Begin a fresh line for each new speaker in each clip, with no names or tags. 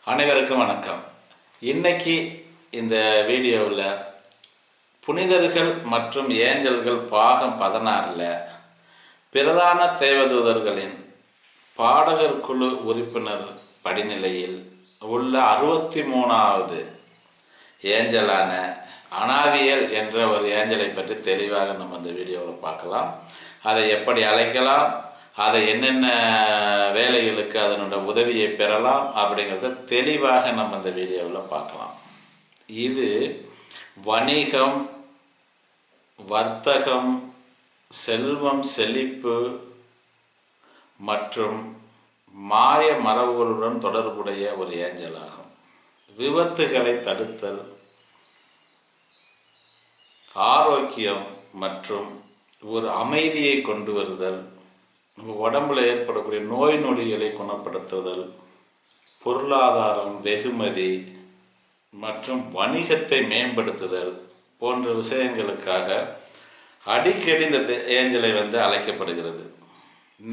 அனைவருக்கும் வணக்கம். இன்னைக்கு இந்த வீடியோவில் புனிதர்கள் மற்றும் ஏஞ்சல்கள் பாகம் 16 பிரதான தேவதூதர்களின் பாடகர் குழு உறுப்பினர் படிநிலையில் உள்ள 63வது ஏஞ்சலான அனாவியல் என்ற ஒரு ஏஞ்சலை பற்றி தெளிவாக நம்ம இந்த வீடியோவில் பார்க்கலாம். அதை எப்படி அழைக்கலாம், அதை என்னென்ன வேலைகளுக்கு அதனோட உதவியை பெறலாம் அப்படிங்கிறத தெளிவாக நம்ம இந்த வீடியோவில் பார்க்கலாம். இது வணிகம், வர்த்தகம், செல்வம், செழிப்பு மற்றும் மாய மரபுகளுடன் தொடர்புடைய ஒரு ஏஞ்சல் ஆகும். விபத்துகளை தடுத்தல், ஆரோக்கியம் மற்றும் ஒரு அமைதியை கொண்டு வருதல், நம்ம உடம்புல ஏற்படக்கூடிய நோய் நொடிகளை குணப்படுத்துதல், பொருளாதாரம், வெகுமதி மற்றும் வணிகத்தை மேம்படுத்துதல் போன்ற விஷயங்களுக்காக அடிக்கடி இந்த ஏஞ்சலை அழைக்கப்படுகிறது.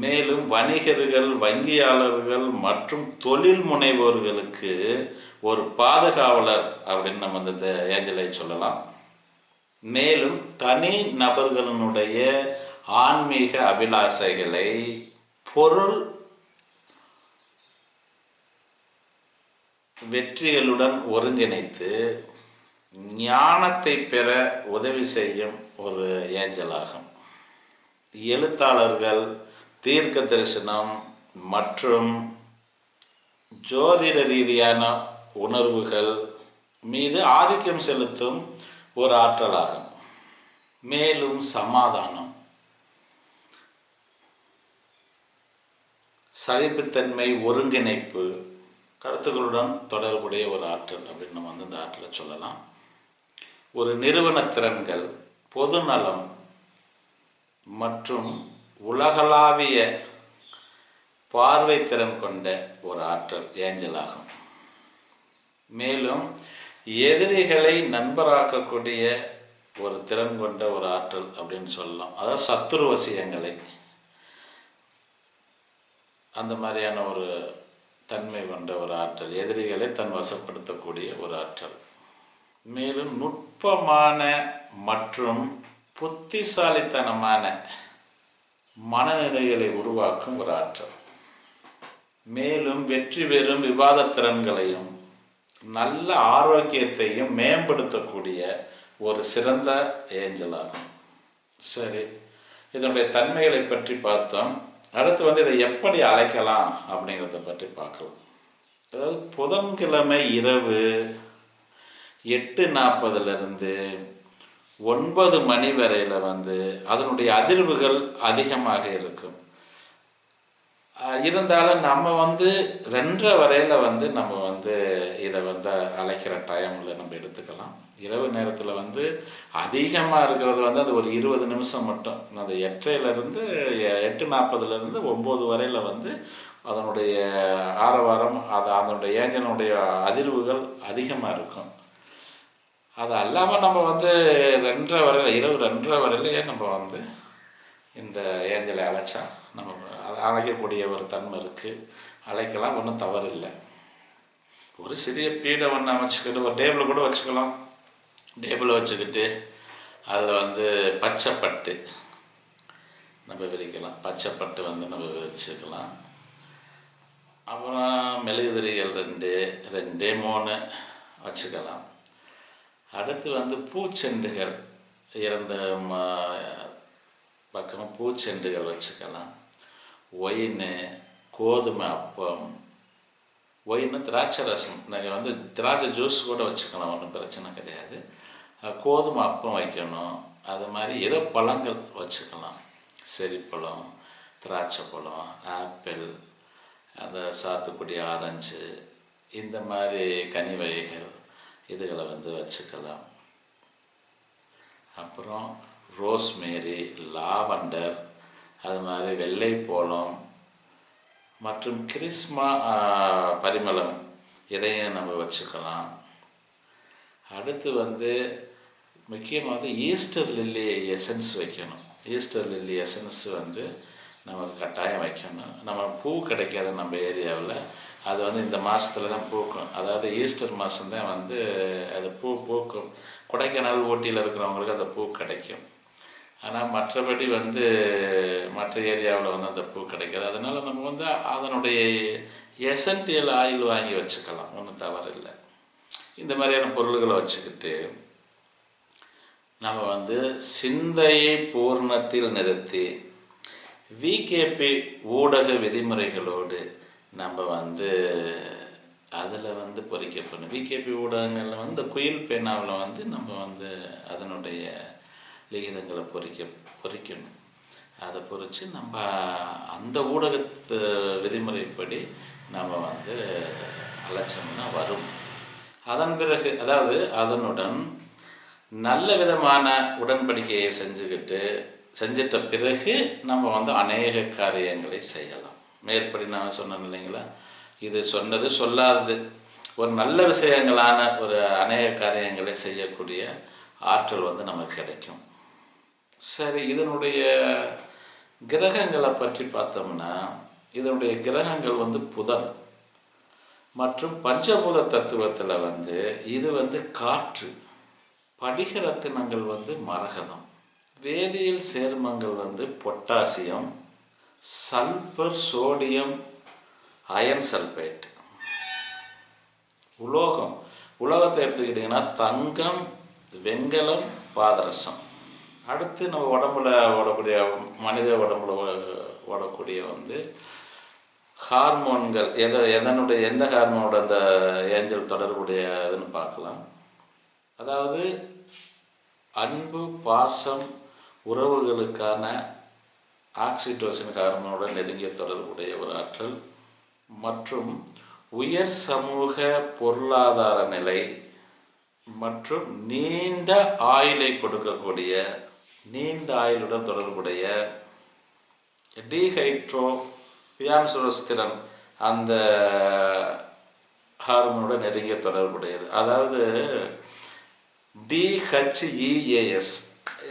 மேலும் வணிகர்கள், வங்கியாளர்கள் மற்றும் தொழில் முனைவோர்களுக்கு ஒரு பாதுகாவலர் அப்படின்னு நம்ம இந்த ஏஞ்சலை சொல்லலாம். மேலும் தனி நபர்களுடைய ஆன்மீக அபிலாசைகளை பொருள் வெற்றிகளுடன் ஒருங்கிணைத்து ஞானத்தை பெற உதவி செய்யும் ஒரு ஏஞ்சலாகும். எழுத்தாளர்கள், தீர்க்க தரிசனம் மற்றும் ஜோதிட ரீதியான உணர்வுகள் மீது ஆதிக்கம் செலுத்தும் ஒரு ஆற்றலாகும். மேலும் சமாதானம், சகிப்புத்தன்மை, ஒருங்கிணைப்பு, கருத்துக்களுடன் தொடர்புடைய ஒரு ஆற்றல் அப்படின்னு நம்ம இந்த ஆற்றலை சொல்லலாம். ஒரு நிறுவன திறன்கள், பொதுநலம் மற்றும் உலகளாவிய பார்வை திறன் கொண்ட ஒரு ஆற்றல் ஏஞ்சல் ஆகும். மேலும் எதிரிகளை நண்பராக்கக்கூடிய ஒரு திறன் கொண்ட ஒரு ஆற்றல் அப்படின்னு சொல்லலாம். அதாவது சத்துருவசியங்களை, அந்த மாதிரியான ஒரு தன்மை கொண்ட ஒரு ஆற்றல், எதிரிகளை தன் வசப்படுத்தக்கூடிய ஒரு ஆற்றல். மேலும் நுட்பமான மற்றும் புத்திசாலித்தனமான மனநிலைகளை உருவாக்கும் ஒரு ஆற்றல். மேலும் வெற்றி பெறும் விவாத திறன்களையும் நல்ல ஆரோக்கியத்தையும் மேம்படுத்தக்கூடிய ஒரு சிறந்த ஏஞ்சலாகும். சரி, இதனுடைய தன்மைகளை பற்றி பார்த்தோம். அடுத்து இதை எப்படி அழைக்கலாம் அப்படிங்கிறத பற்றி பார்க்கலாம். அதாவது புதன்கிழமை இரவு 8:40 9 மணி வரையில் அதனுடைய அதிர்வுகள் அதிகமாக இருக்கும். இருந்தாலும் நம்ம 2:30 வரையில் நம்ம இதை அழைக்கிற டைமில் நம்ம எடுத்துக்கலாம். இரவு நேரத்தில் அதிகமாக இருக்கிறது அது ஒரு 20 நிமிஷம் மட்டும். அந்த 8:30 8:40 9 வரையில் அதனுடைய ஆரவாரம், அதனுடைய ஏஞ்சனுடைய அதிர்வுகள் அதிகமாக இருக்கும். அது அல்லாமல் நம்ம 2:30 வரையில், இரவு 2:30 வரையிலேயே நம்ம இந்த ஏஞ்சலை அழைச்சா நம்ம அழைக்கக்கூடிய ஒரு தன்மை இருக்குது. அழைக்கலாம், ஒன்றும் தவறு இல்லை. ஒரு சிறிய பீடை அமைச்சிக்கிட்டு ஒரு டேபிள் கூட வச்சுக்கலாம். டேபிளை வச்சுக்கிட்டு அதில் பச்சைப்பட்டு நம்ம விரிக்கலாம். பச்சைப்பட்டு நம்ம விரிச்சுக்கலாம். அப்புறம் மெழுகுதிரிகள் 2 3 வச்சுக்கலாம். அடுத்து பூச்செண்டுகள் 2 பக்கம் பூச்செண்டுகள் வச்சுக்கலாம். ஒயின், கோதுமை அப்பம், ஒயின் திராட்சை ரசம், நீங்கள் திராட்சை ஜூஸ் கூட வச்சுக்கலாம், ஒன்றும் பிரச்சனை கிடையாது. கோதுமை அப்பம் வைக்கணும். அது மாதிரி ஏதோ பழங்கள் வச்சுக்கலாம். செரிப்பழம், திராட்சை பழம், ஆப்பிள், அந்த சாத்துக்குடி, ஆரஞ்சு, இந்த மாதிரி கனி வகைகள் இதுகளை வச்சுக்கலாம். அப்புறம் ரோஸ்மேரி, லாவண்டர், அது மாதிரி வெள்ளைப்போளம் மற்றும் கிறிஸ்மா பரிமளம், இதையும் நம்ம வச்சுக்கலாம். அடுத்து முக்கியமாக ஈஸ்டர் லில்லி எசன்ஸ் வைக்கணும். ஈஸ்டர் லில்லி எசன்ஸ் நமக்கு கட்டாயம் வைக்கணும். நம்ம பூ கிடைக்காத நம்ம ஏரியாவில் அது வந்து இந்த மாதத்துல தான் பூக்கும். அதாவது ஈஸ்டர் மாதம்தான் வந்து அது பூக்கும். கொடைக்கானல் ஊட்டியில் இருக்கிறவங்களுக்கு அந்த பூ கிடைக்கும். ஆனால் மற்றபடி வந்து மற்ற ஏரியாவில் வந்து அந்த பூ கிடைக்காது. அதனால் நம்ம வந்து அதனுடைய எசென்டியல் ஆயில் வாங்கி வச்சுக்கலாம், ஒன்றும் தவறு இல்லை. இந்த மாதிரியான பொருள்களை வச்சுக்கிட்டு நம்ம வந்து சிந்தையை பூர்ணத்தில் நிறுத்தி விகேபி ஊடக விதிமுறைகளோடு நம்ம வந்து அதில் வந்து பொறிக்கப்படணும். விகேபி ஊடகங்களில் வந்து குயில் பேனாவில் வந்து நம்ம வந்து அதனுடைய லிகிதங்களை பொறிக்கணும். அதை பொறித்து நம்ம அந்த ஊடகத்து விதிமுறைப்படி நம்ம வந்து அலட்சம்னா வரும். அதன் பிறகு அதாவது அதனுடன் நல்ல விதமான உடன்படிக்கையை செஞ்சிட்ட பிறகு நம்ம வந்து அநேக காரியங்களை செய்யலாம். மேற்படி நான் சொன்னேன் இல்லைங்களா, இது சொன்னது சொல்லாதது ஒரு நல்ல விஷயங்களான ஒரு அநேக காரியங்களை செய்யக்கூடிய ஆற்றல் வந்து நமக்கு கிடைக்கும். சரி, இதனுடைய கிரகங்களை பற்றி பார்த்தோம்னா, இதனுடைய கிரகங்கள் வந்து புதன் மற்றும் பஞ்சபூத தத்துவத்தில் வந்து இது வந்து காற்று, படிக ரத்தினங்கள் வந்து மரகதம், வேதியியல் சேர்மங்கள் வந்து potassium, sulphur, sodium, iron sulphate. உலோகத்தை எடுத்துக்கிட்டிங்கன்னா தங்கம், வெண்கலம், பாதரசம். அடுத்து நம்ம உடம்புல ஓடக்கூடிய மனித உடம்புல ஓடக்கூடிய வந்து ஹார்மோன்கள் எந்த ஹார்மோனோட அந்த ஏஞ்சல் தொடர்புடைய இதுன்னு பார்க்கலாம். அதாவது அன்பு, பாசம், உறவுகளுக்கான ஆக்சிடோசின் ஹார்மோனோட நெருங்கிய தொடர்புடைய ஒரு ஆற்றல் மற்றும் உயர் சமூக பொருளாதார நிலை மற்றும் நீண்ட ஆயுளை கொடுக்கக்கூடிய நீண்ட ஆயுளுடன் தொடர்புடைய டிஹைட்ரோபியான்சோஸ்திரன் அந்த ஹார்மோனோட நெருங்கிய தொடர்புடையது. அதாவது டிஹெச்இஏஎஸ்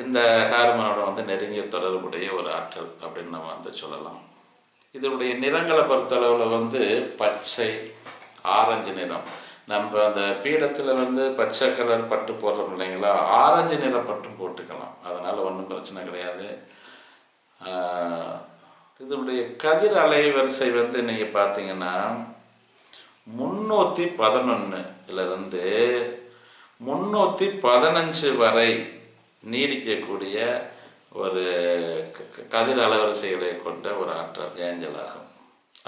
இந்த ஹார்மோனோட வந்து நெருங்கிய தொடர்புடைய ஒரு ஆற்றல் அப்படின்னு நம்ம வந்து சொல்லலாம். இதனுடைய நிறங்களை பொறுத்தளவில் வந்து பச்சை, ஆரஞ்சு நிறம். நம்ம அந்த பீடத்தில் வந்து பச்சை கலர் பட்டு போடுறோம் இல்லைங்களா, ஆரஞ்சு நிற பட்டும் போட்டுக்கலாம், அதனால் ஒன்றும் பிரச்சனை கிடையாது. இதனுடைய கதிர் அலைவரிசை வந்து நீங்கள் பார்த்தீங்கன்னா 311 315 வரை நீடிக்கக்கூடிய ஒரு கதிர் அலைவரிசைகளை கொண்ட ஒரு ஆற்றல் ஏஞ்சல் ஆகும்.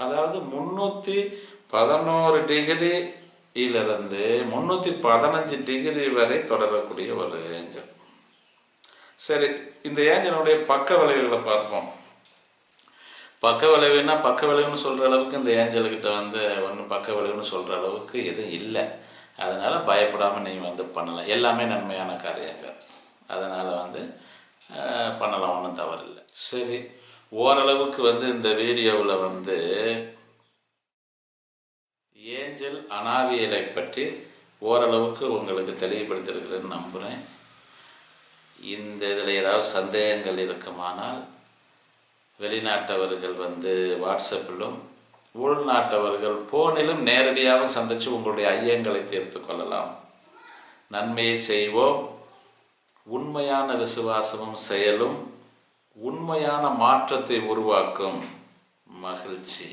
அதாவது 311 டிகிரியிலிருந்து 315 டிகிரி வரை தொடரக்கூடிய ஒரு ஏஞ்சல். சரி, இந்த ஏஞ்சலுடைய பக்க விளைவுகளை பார்ப்போம். பக்க விளைவுன்னு சொல்கிற அளவுக்கு இந்த ஏஞ்சல்கிட்ட வந்து ஒன்றும் பக்க விளைவுன்னு சொல்கிற அளவுக்கு எதுவும் இல்லை. அதனால் பயப்படாமல் நீங்கள் வந்து பண்ணலாம். எல்லாமே நன்மையான காரியங்கள், அதனால் வந்து பண்ணலாம், ஒன்றும் தவறில்லை. சரி, ஓரளவுக்கு வந்து இந்த வீடியோவில் வந்து ஏஞ்சல் அனாவியலை பற்றி ஓரளவுக்கு உங்களுக்கு தெளிவுபடுத்தியிருக்கிறேன்னு நம்புகிறேன். இந்த இதில் ஏதாவது சந்தேகங்கள் இருக்குமானால் வெளிநாட்டவர்கள் வந்து வாட்ஸ்அப்பிலும், உள்நாட்டவர்கள் போனிலும் நேரடியாக சந்தித்து உங்களுடைய ஐயங்களை தீர்த்து கொள்ளலாம். நன்மையை செய்வோம். உண்மையான விசுவாசமும் செயலும் உண்மையான மாற்றத்தை உருவாக்கும். மகிழ்ச்சி.